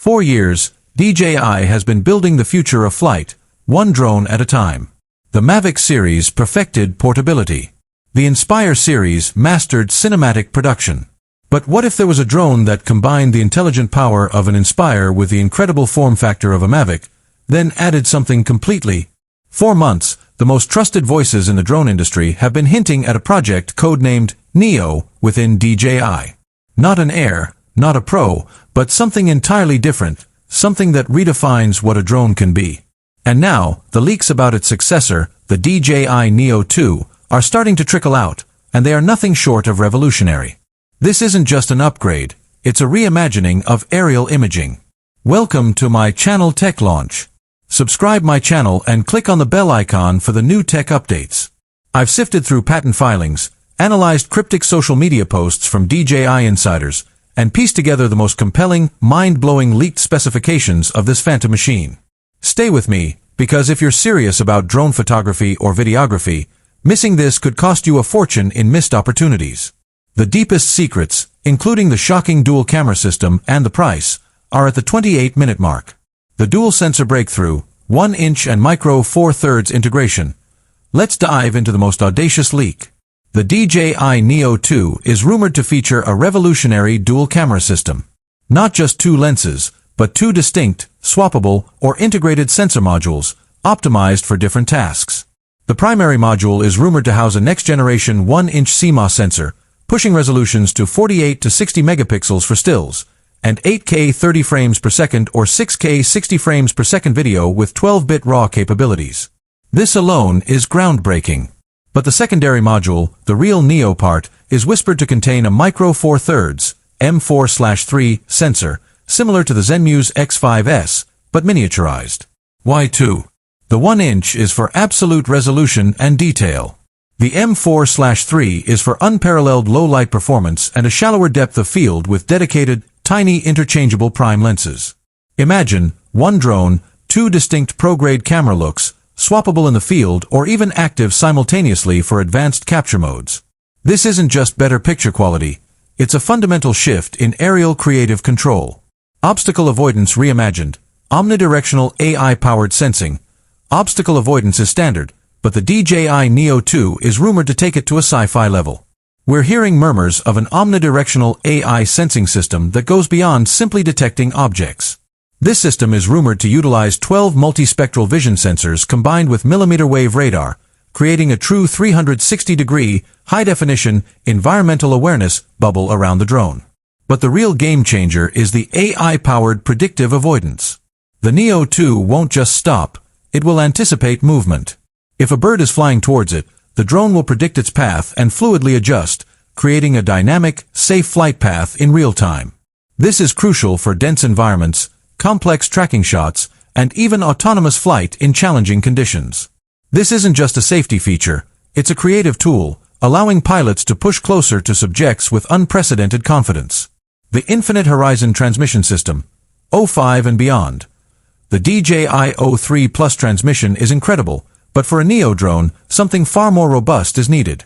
4 years, DJI has been building the future of flight, one drone at a time. The Mavic series perfected portability. The Inspire series mastered cinematic production. But what if there was a drone that combined the intelligent power of an Inspire with the incredible form factor of a Mavic, then added something completely? For months, the most trusted voices in the drone industry have been hinting at a project codenamed Neo within DJI. Not an Air, not a Pro, but something entirely different, something that redefines what a drone can be. And now, the leaks about its successor, the DJI Neo 2, are starting to trickle out, and they are nothing short of revolutionary. This isn't just an upgrade, it's a reimagining of aerial imaging. Welcome to my channel Tech Launch. Subscribe my channel and click on the bell icon for the new tech updates. I've sifted through patent filings, analyzed cryptic social media posts from DJI insiders, and pieced together the most compelling, mind-blowing leaked specifications of this phantom machine. Stay with me, because if you're serious about drone photography or videography, missing this could cost you a fortune in missed opportunities. The deepest secrets, including the shocking dual camera system and the price, are at the 28-minute mark. The dual sensor breakthrough, 1-inch and micro 4/3 integration. Let's dive into the most audacious leak. The DJI Neo 2 is rumored to feature a revolutionary dual camera system. Not just 2 lenses, but 2 distinct, swappable, or integrated sensor modules, optimized for different tasks. The primary module is rumored to house a next-generation 1-inch CMOS sensor, pushing resolutions to 48 to 60 megapixels for stills, and 8K 30 frames per second or 6K 60 frames per second video with 12-bit RAW capabilities. This alone is groundbreaking. But the secondary module, the real Neo part, is whispered to contain a micro 4/3 M4/3 sensor, similar to the Zenmuse X5S, but miniaturized. Why 2? The 1-inch is for absolute resolution and detail. The M4/3 is for unparalleled low-light performance and a shallower depth of field with dedicated, tiny interchangeable prime lenses. Imagine, one drone, 2 distinct pro-grade camera looks, swappable in the field or even active simultaneously for advanced capture modes. This isn't just better picture quality, it's a fundamental shift in aerial creative control. Obstacle avoidance reimagined, omnidirectional AI-powered sensing. Obstacle avoidance is standard, but the DJI Neo 2 is rumored to take it to a sci-fi level. We're hearing murmurs of an omnidirectional AI sensing system that goes beyond simply detecting objects. This system is rumored to utilize 12 multispectral vision sensors combined with millimeter-wave radar, creating a true 360-degree, high-definition, environmental awareness bubble around the drone. But the real game-changer is the AI-powered predictive avoidance. The Neo 2 won't just stop, it will anticipate movement. If a bird is flying towards it, the drone will predict its path and fluidly adjust, creating a dynamic, safe flight path in real time. This is crucial for dense environments, complex tracking shots, and even autonomous flight in challenging conditions. This isn't just a safety feature, it's a creative tool, allowing pilots to push closer to subjects with unprecedented confidence. The Infinite Horizon Transmission System, O5 and beyond. The DJI O3 Plus transmission is incredible, but for a Neo drone, something far more robust is needed.